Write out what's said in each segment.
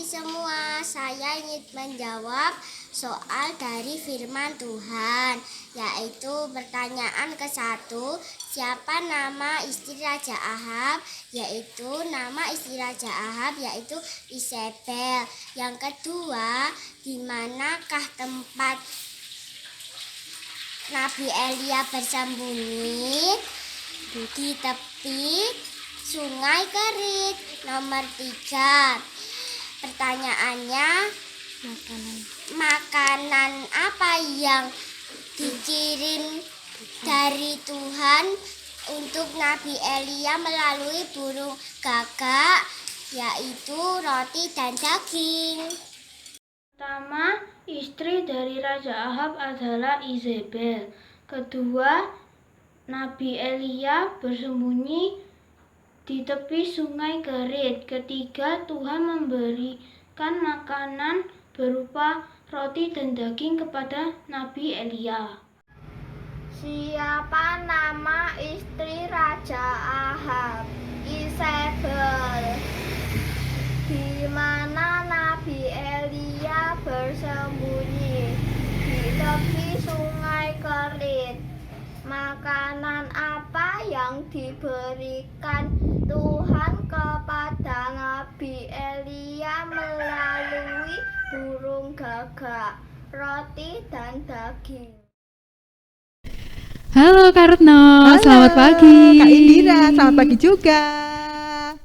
pagi semua, saya ingin menjawab soal dari firman Tuhan, yaitu pertanyaan ke-1, siapa nama istri Raja Ahab? Yaitu nama istri Raja Ahab yaitu Isabel. Yang kedua, di manakah tempat Nabi Elia bersembunyi? Di tepi Sungai Kerit. Nomor 3, pertanyaannya, makanan apa yang dikirim dari Tuhan untuk Nabi Elia melalui burung gagak, yaitu roti dan daging. Pertama, istri dari Raja Ahab adalah Isabel. Kedua, Nabi Elia bersembunyi di tepi Sungai Kerit. Ketiga, Tuhan memberikan makanan berupa roti dan daging kepada Nabi Elia. Siapa nama istri Raja Ahab? Isabel. Di mana Nabi Elia bersembunyi? Di tepi Sungai Kerit. Makanan apa yang diberikan Tuhan kepada Nabi Elia melalui burung gagak, roti dan daging? Halo Kak Retno, Halo, selamat pagi. Kak Indira, selamat pagi juga.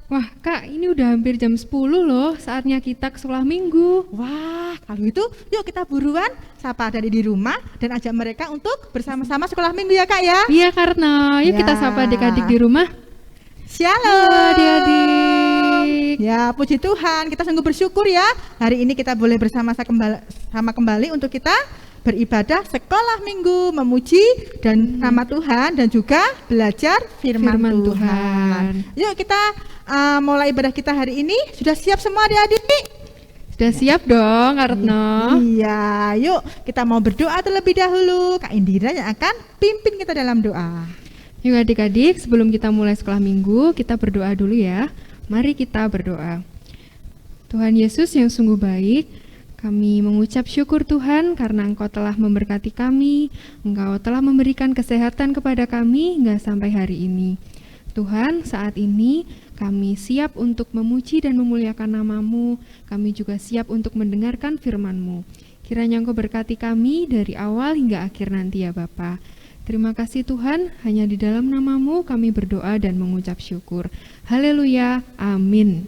Wah Kak, ini udah hampir jam 10 loh, saatnya kita ke sekolah minggu. Wah, kalau itu yuk kita buruan sapa dari di rumah dan ajak mereka untuk bersama-sama sekolah minggu ya Kak ya. Iya Kak Retno, yuk Ya. kita sapa adik-adik di rumah. Shalom Halo adik-adik. Ya, puji Tuhan, kita sungguh bersyukur ya. Hari ini kita boleh bersama-sama kembali untuk kita beribadah sekolah minggu, memuji dan nama Tuhan dan juga belajar firman Firman Tuhan. Tuhan. Yuk kita mulai ibadah kita hari ini. Sudah siap semua adik-adik? Sudah siap dong Kak Retno? Iya, yuk kita mau berdoa terlebih dahulu. Kak Indira yang akan pimpin kita dalam doa. Yuk adik-adik, sebelum kita mulai sekolah minggu, kita berdoa dulu ya. Mari kita berdoa. Tuhan Yesus yang sungguh baik, kami mengucap syukur Tuhan karena Engkau telah memberkati kami, Engkau telah memberikan kesehatan kepada kami hingga sampai hari ini. Tuhan, saat ini kami siap untuk memuji dan memuliakan nama-Mu, kami juga siap untuk mendengarkan firman-Mu. Kiranya Engkau berkati kami dari awal hingga akhir nanti ya Bapa. Terima kasih Tuhan, hanya di dalam nama-Mu kami berdoa dan mengucap syukur. Haleluya, amin.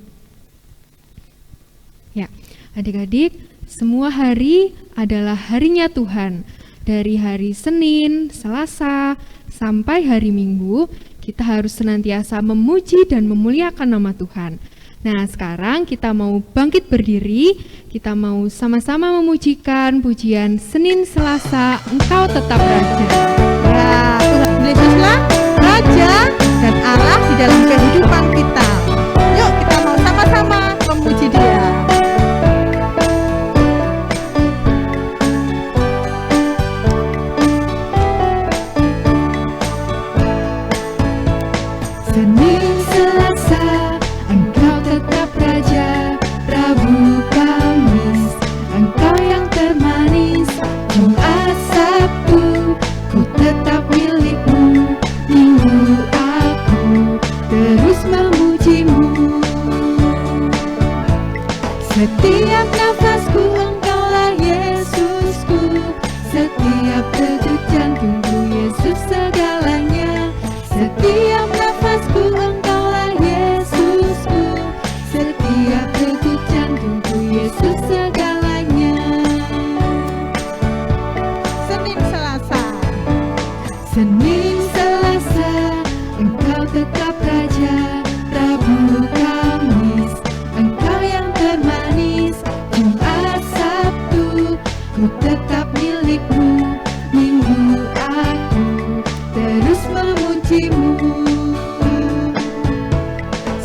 Ya, adik-adik, semua hari adalah harinya Tuhan. Dari hari Senin, Selasa, sampai hari Minggu, kita harus senantiasa memuji dan memuliakan nama Tuhan. Nah, sekarang kita mau bangkit berdiri, kita mau sama-sama memujikan pujian Senin Selasa, Engkau Tetap Raja. Ya, Tuhan Yesuslah Raja dan Allah di dalam kehidupan kita. Yuk kita mau sama-sama memuji Dia. Senin Selasa, Engkau tetap Raja. Rabu Kamis, Engkau yang termanis. Jumat Sabtu, ku tetap milik-Mu. Minggu aku terus memuji-Mu. Setiap nafasku Engkaulah Yesusku. Setiap degup jantungku Yesus segalanya. Setiap nafasku Engkaulah Yesusku. Setiap degup jantungku Yesus segalanya. Senin Selasa. Senin Selasa, Engkau tetap Raja. Rabu Kamis, Engkau yang termanis. Jumat Sabtu, ku tetap milik-Mu. Minggu aku terus memuji-Mu.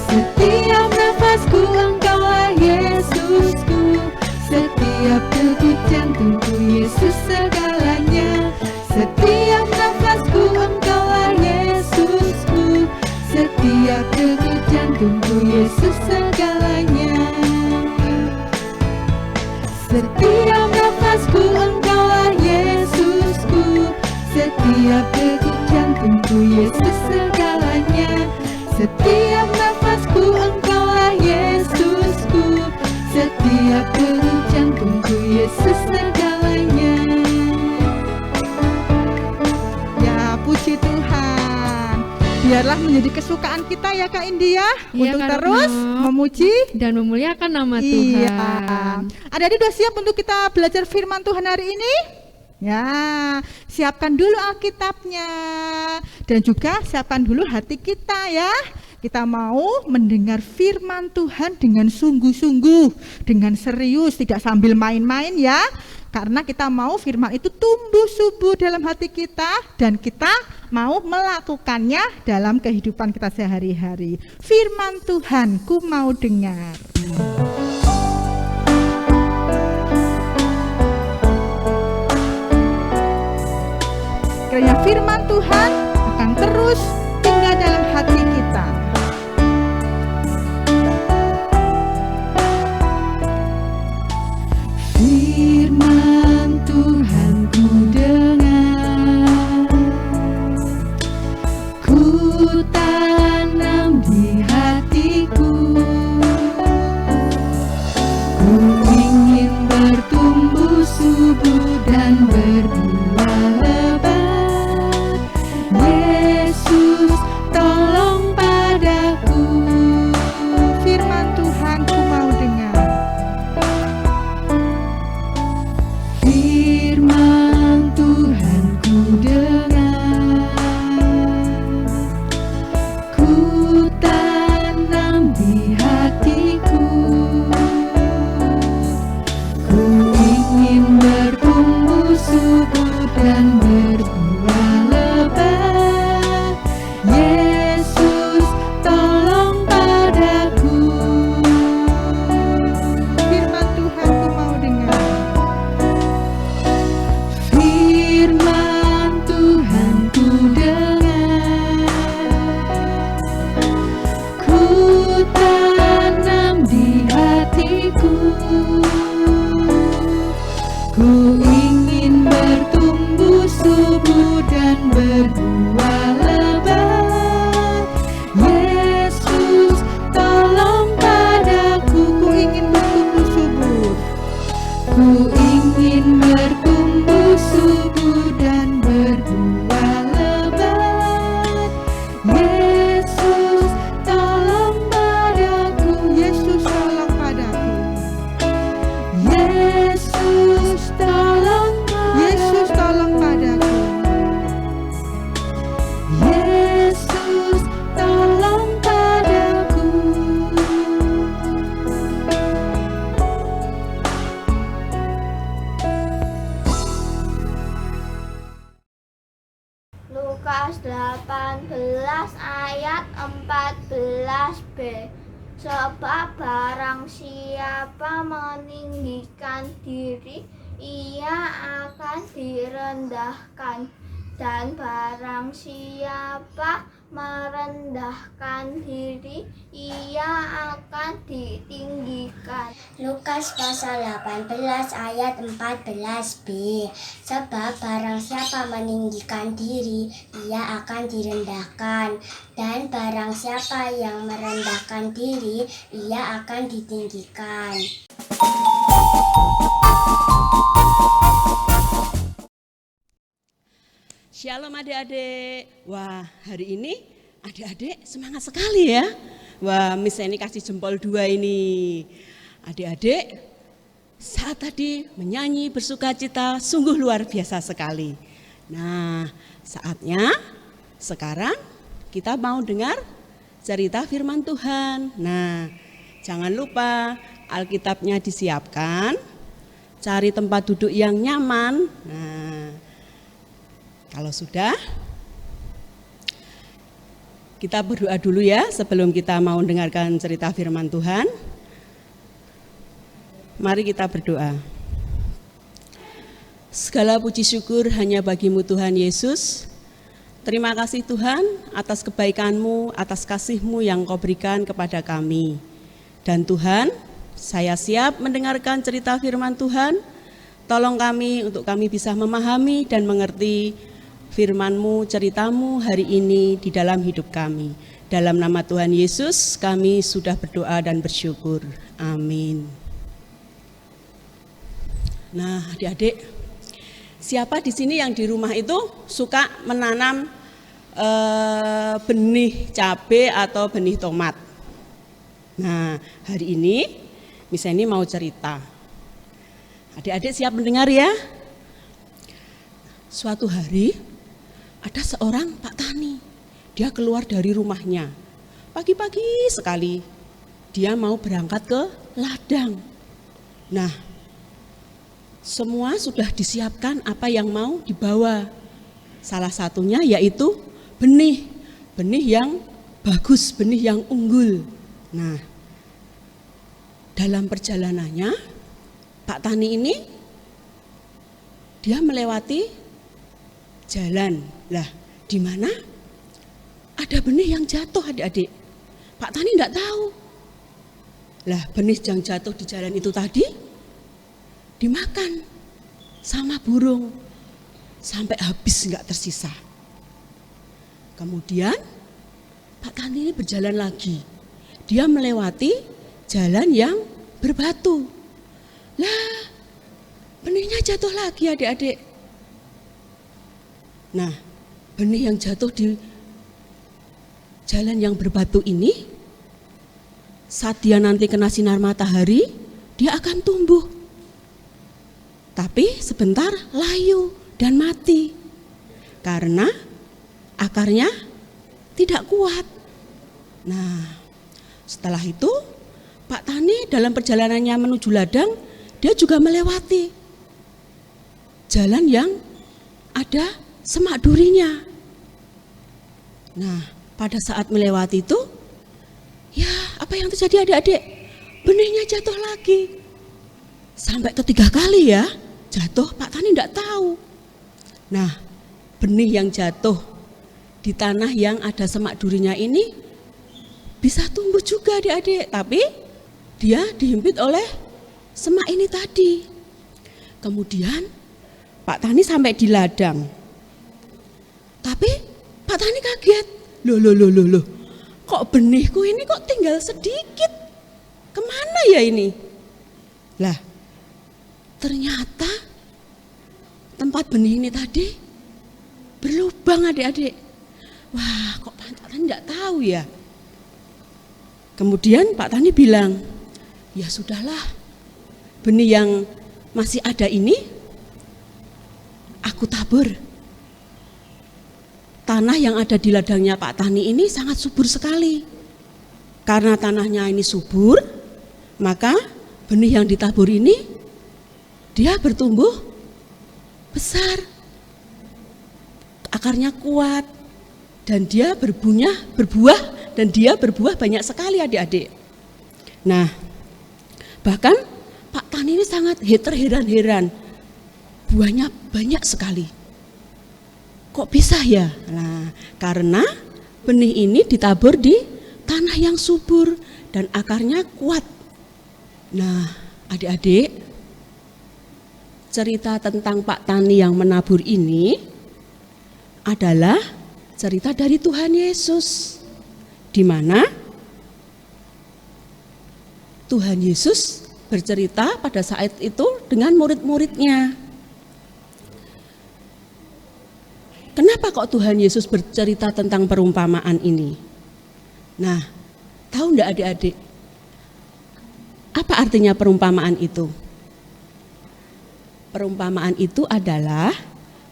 Setiap nafasku Engkaulah Yesusku. Setiap degup jantungku Yesus segalanya. Setiap nafasku Engkaulah Yesusku. Setiap degup jantungku Yesus segalanya. jantungku Yesus segalanya. Setiap nafasku Engkaulah Yesusku, setiap denyut jantungku Yesus segalanya. Ya, puji Tuhan. Biarlah menjadi kesukaan kita ya Kak India, Iya, untuk Kak terus Retno. memuji. Dan memuliakan nama Iya. Tuhan. Adik-adik udah siap untuk kita belajar firman Tuhan hari ini? Ya, siapkan dulu Alkitabnya. Dan juga siapkan dulu hati kita ya. Kita mau mendengar firman Tuhan dengan sungguh-sungguh, dengan serius, tidak sambil main-main ya. Karena kita mau firman itu tumbuh subur dalam hati kita dan kita mau melakukannya dalam kehidupan kita sehari-hari. Firman Tuhan, ku mau dengar. Kiranya firman Tuhan akan terus tinggal dalam hati kita. Firman Tuhan ku dengar, ku tanam di hatiku, ku ingin bertumbuh subur dan berbuah lebat. Yesus tolong padaku. Firman Tuhan ku mau dengar. Firman Tuhan ku dengar, ku tanam di hatiku, ku ingin bertumbuh subur dan berbuah lebat. Yesus tolong padaku. Firman Tuhan ku mau dengar. Firman Tuhan ku dengar, ku tanam di hatiku, ku ingin bertumbuh subur dan berbuah lebat. Yesus tolong padaku. Ku ingin bertumbuh subur, ku ingin bertumbuh subur dan berbuah lebat. Yesus tolong padaku. Yesus tolong padaku. Yesus tolong padaku. Yesus tolong padaku. Yesus tolong padaku. Lukas 18 ayat 14b. Sebab barang siapa meninggikan diri, ia akan direndahkan, dan barang siapa merendahkan diri, ia akan ditinggikan. Lukas pasal 18 ayat 14b. Sebab barang siapa meninggikan diri, ia akan direndahkan, dan barang siapa yang merendahkan diri, ia akan ditinggikan. Shalom adik-adik. Wah, hari ini adik-adik semangat sekali ya. Wah, Miss Eni kasih jempol 2 ini. Adik-adik saat tadi menyanyi bersukacita sungguh luar biasa sekali. Nah, saatnya sekarang kita mau dengar cerita firman Tuhan. Nah, jangan lupa Alkitabnya disiapkan. Cari tempat duduk yang nyaman. Nah, kalau sudah, kita berdoa dulu ya sebelum kita mau dengarkan cerita firman Tuhan. Mari kita berdoa. Segala puji syukur hanya bagi-Mu Tuhan Yesus. Terima kasih Tuhan atas kebaikan-Mu, atas kasih-Mu yang Kau berikan kepada kami. Dan Tuhan, saya siap mendengarkan cerita firman Tuhan. Tolong kami untuk kami bisa memahami dan mengerti firman-Mu, cerita-Mu hari ini di dalam hidup kami. Dalam nama Tuhan Yesus kami sudah berdoa dan bersyukur. Amin. Nah, adik-adik, siapa di sini yang di rumah itu suka menanam benih cabai atau benih tomat? Nah, hari ini misalnya mau cerita. Adik-adik siap mendengar ya? Suatu hari ada seorang Pak Tani. Dia keluar dari rumahnya. Pagi-pagi sekali dia mau berangkat ke ladang. Nah, semua sudah disiapkan apa yang mau dibawa. Salah satunya yaitu benih. Benih yang bagus, benih yang unggul. Nah, dalam perjalanannya Pak Tani ini dia melewati jalan. Lah, di mana ada benih yang jatuh, adik-adik. Pak Tani enggak tahu. Lah, benih yang jatuh di jalan itu tadi dimakan sama burung sampai habis enggak tersisa. Kemudian Pak Tani ini berjalan lagi. Dia melewati jalan yang berbatu. Lah, benihnya jatuh lagi, adik-adik. Nah, benih yang jatuh di jalan yang berbatu ini, saat dia nanti kena sinar matahari, dia akan tumbuh. Tapi sebentar layu dan mati. Karena akarnya tidak kuat. Nah, setelah itu Pak Tani dalam perjalanannya menuju ladang, dia juga melewati jalan yang ada semak durinya. Nah, pada saat melewati itu, ya apa yang terjadi adik-adik? Benihnya jatuh lagi. Sampai ketiga kali ya, jatuh Pak Tani tidak tahu. Nah, benih yang jatuh di tanah yang ada semak durinya ini bisa tumbuh juga adik-adik, tapi dia dihimpit oleh semak ini tadi. Kemudian Pak Tani sampai di ladang. Tapi Pak Tani kaget. Loh. Kok benihku ini kok tinggal sedikit? Kemana ya ini? Lah, ternyata tempat benih ini tadi berlubang adik-adik. Wah, kok Pak Tani enggak tahu ya? Kemudian Pak Tani bilang, ya sudahlah, benih yang masih ada ini aku tabur. Tanah yang ada di ladangnya Pak Tani ini sangat subur sekali. Karena tanahnya ini subur, maka benih yang ditabur ini dia bertumbuh besar. Akarnya kuat dan dia berbuah dan dia berbuah banyak sekali adik-adik. Nah, bahkan Pak Tani ini sangat terheran-heran. Buahnya banyak sekali. Kok bisa ya? Nah, karena benih ini ditabur di tanah yang subur dan akarnya kuat. Nah, adik-adik, cerita tentang Pak Tani yang menabur ini adalah cerita dari Tuhan Yesus, di mana Tuhan Yesus bercerita pada saat itu dengan murid-muridnya. Kenapa kok Tuhan Yesus bercerita tentang perumpamaan ini? Nah, tahu enggak adik-adik? Apa artinya perumpamaan itu? Perumpamaan itu adalah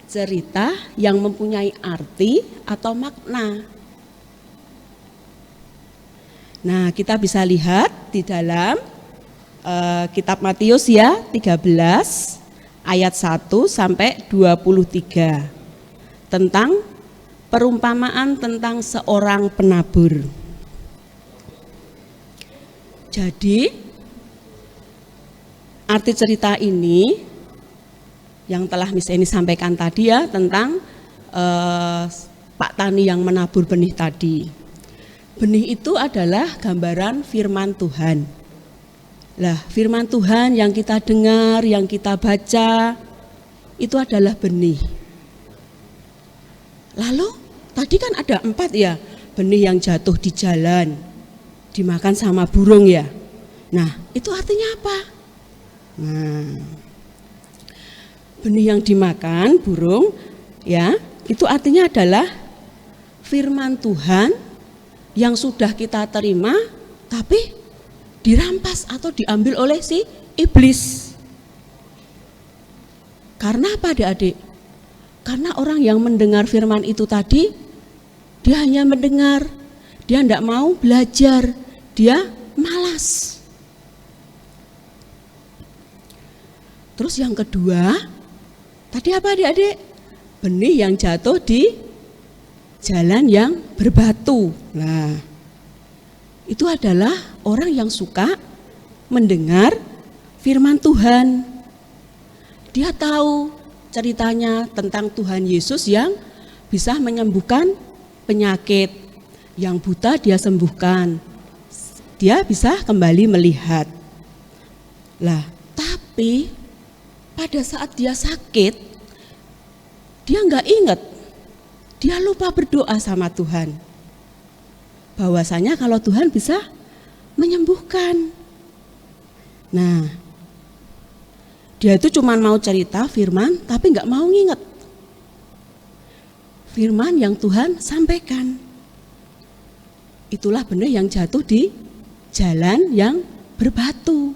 cerita yang mempunyai arti atau makna. Nah, kita bisa lihat di dalam kitab Matius ya, 13 ayat 1 sampai 23. Tentang perumpamaan tentang seorang penabur. Jadi arti cerita ini yang telah Miss Eni sampaikan tadi ya tentang Pak Tani yang menabur benih tadi. Benih itu adalah gambaran firman Tuhan. Lah, firman Tuhan yang kita dengar, yang kita baca itu adalah benih. Lalu tadi kan ada 4 ya, benih yang jatuh di jalan, dimakan sama burung ya. Nah, itu artinya apa? Nah, benih yang dimakan burung ya, itu artinya adalah firman Tuhan yang sudah kita terima tapi dirampas atau diambil oleh si iblis. Karena apa adik-adik? Karena orang yang mendengar firman itu tadi, dia hanya mendengar, dia tidak mau belajar, dia malas. Terus yang kedua, tadi apa adik-adik? Benih yang jatuh di jalan yang berbatu. Nah, itu adalah orang yang suka mendengar firman Tuhan. Dia tahu ceritanya tentang Tuhan Yesus yang bisa menyembuhkan penyakit, yang buta dia sembuhkan, dia bisa kembali melihat. Lah, tapi pada saat dia sakit, dia nggak ingat, dia lupa berdoa sama Tuhan. Bahwasanya kalau Tuhan bisa menyembuhkan. Nah, dia itu cuma mau cerita firman, tapi nggak mau nginget firman yang Tuhan sampaikan. Itulah benih yang jatuh di jalan yang berbatu.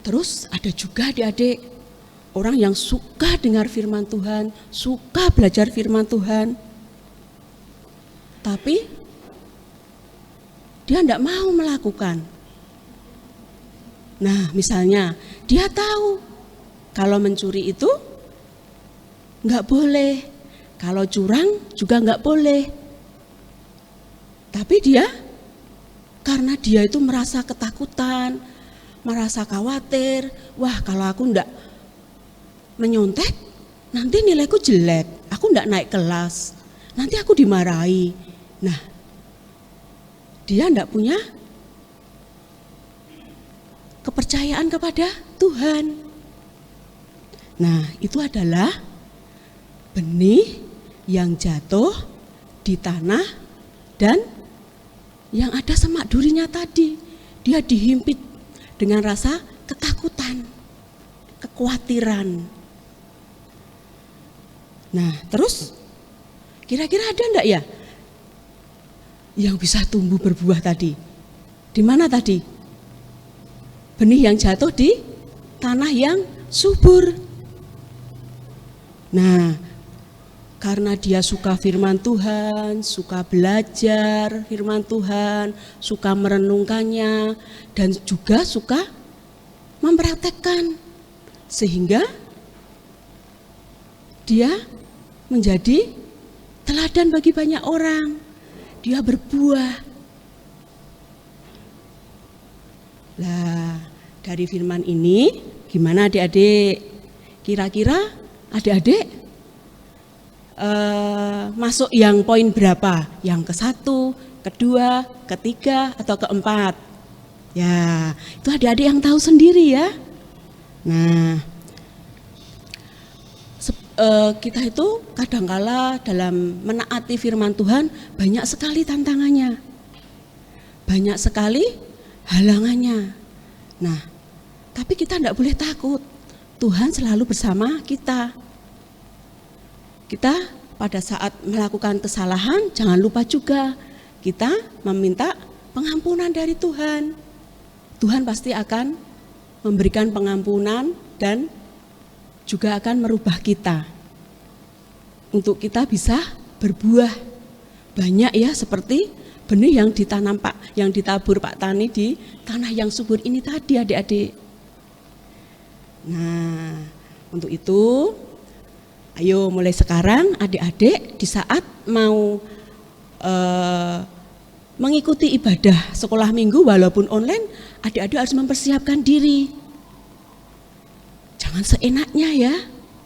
Terus ada juga adik-adik, orang yang suka dengar firman Tuhan, suka belajar firman Tuhan, tapi dia tidak mau melakukan. Nah, misalnya dia tahu kalau mencuri itu nggak boleh, kalau curang juga nggak boleh. Tapi dia, karena dia itu merasa ketakutan, merasa khawatir, wah kalau aku nggak menyontek, nanti nilaiku jelek, aku nggak naik kelas, nanti aku dimarahi. Nah, dia nggak punya kepercayaan kepada Tuhan. Nah, itu adalah benih yang jatuh di tanah dan yang ada semak durinya tadi. Dia dihimpit dengan rasa ketakutan, kekhawatiran. Nah, terus kira-kira ada enggak ya yang bisa tumbuh berbuah tadi? Di mana tadi? Benih yang jatuh di tanah yang subur. Nah, karena dia suka firman Tuhan, suka belajar firman Tuhan, suka merenungkannya, dan juga suka mempraktekkan, sehingga dia menjadi teladan bagi banyak orang. Dia berbuah. Lah, dari firman ini gimana adik-adik? Kira-kira adik-adik masuk yang poin berapa? Yang ke-1, kedua, ketiga, atau keempat? Ya, itu adik-adik yang tahu sendiri ya. Nah, kita itu kadangkala dalam menaati firman Tuhan banyak sekali tantangannya, banyak sekali halangannya. Nah, tapi kita tidak boleh takut. Tuhan selalu bersama kita. Kita pada saat melakukan kesalahan jangan lupa juga kita meminta pengampunan dari Tuhan. Tuhan pasti akan memberikan pengampunan dan juga akan merubah kita untuk kita bisa berbuah banyak ya, seperti benih yang ditanam yang ditabur Pak Tani di tanah yang subur ini tadi adik-adik. Nah, untuk itu ayo mulai sekarang adik-adik di saat mau mengikuti ibadah sekolah minggu walaupun online, adik-adik harus mempersiapkan diri. Jangan seenaknya ya.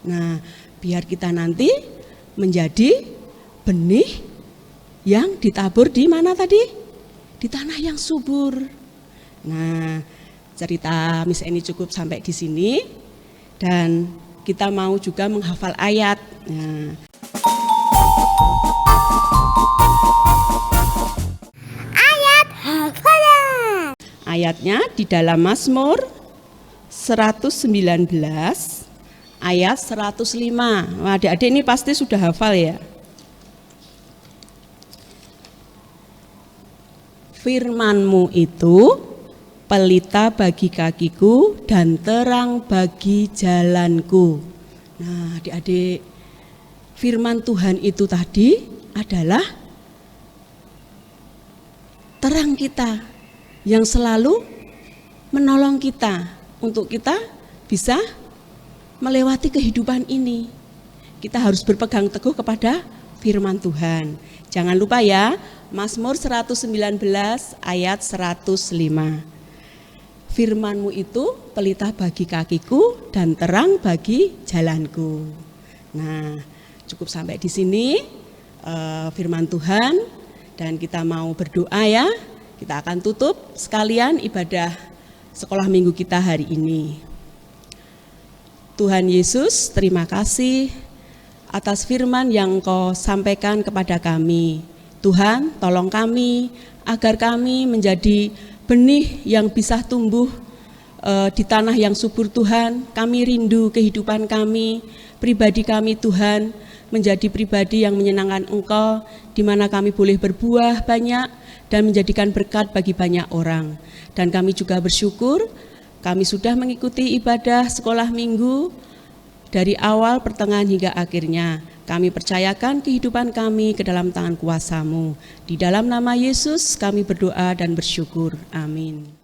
Nah, biar kita nanti menjadi benih yang ditabur di mana tadi? Di tanah yang subur. Nah, cerita Miss Eni cukup sampai di sini dan kita mau juga menghafal ayat. Nah, Ayatnya di dalam Mazmur 119 ayat 105. Wah, adik-adik ini pasti sudah hafal ya. Firman-Mu itu pelita bagi kakiku dan terang bagi jalanku. Nah, adik-adik, firman Tuhan itu tadi adalah terang kita yang selalu menolong kita untuk kita bisa melewati kehidupan ini. Kita harus berpegang teguh kepada firman Tuhan. Jangan lupa ya, Mazmur 119 ayat 105. Firman-Mu itu pelita bagi kakiku dan terang bagi jalanku. Nah, cukup sampai di sini firman Tuhan, dan kita mau berdoa ya. Kita akan tutup sekalian ibadah sekolah minggu kita hari ini. Tuhan Yesus, terima kasih atas firman yang Engkau sampaikan kepada kami. Tuhan, tolong kami agar kami menjadi benih yang bisa tumbuh di tanah yang subur Tuhan. Kami rindu kehidupan kami, pribadi kami Tuhan, menjadi pribadi yang menyenangkan Engkau, di mana kami boleh berbuah banyak dan menjadikan berkat bagi banyak orang. Dan kami juga bersyukur, kami sudah mengikuti ibadah sekolah minggu dari awal, pertengahan hingga akhirnya. Kami percayakan kehidupan kami ke dalam tangan kuasa-Mu. Di dalam nama Yesus kami berdoa dan bersyukur. Amin.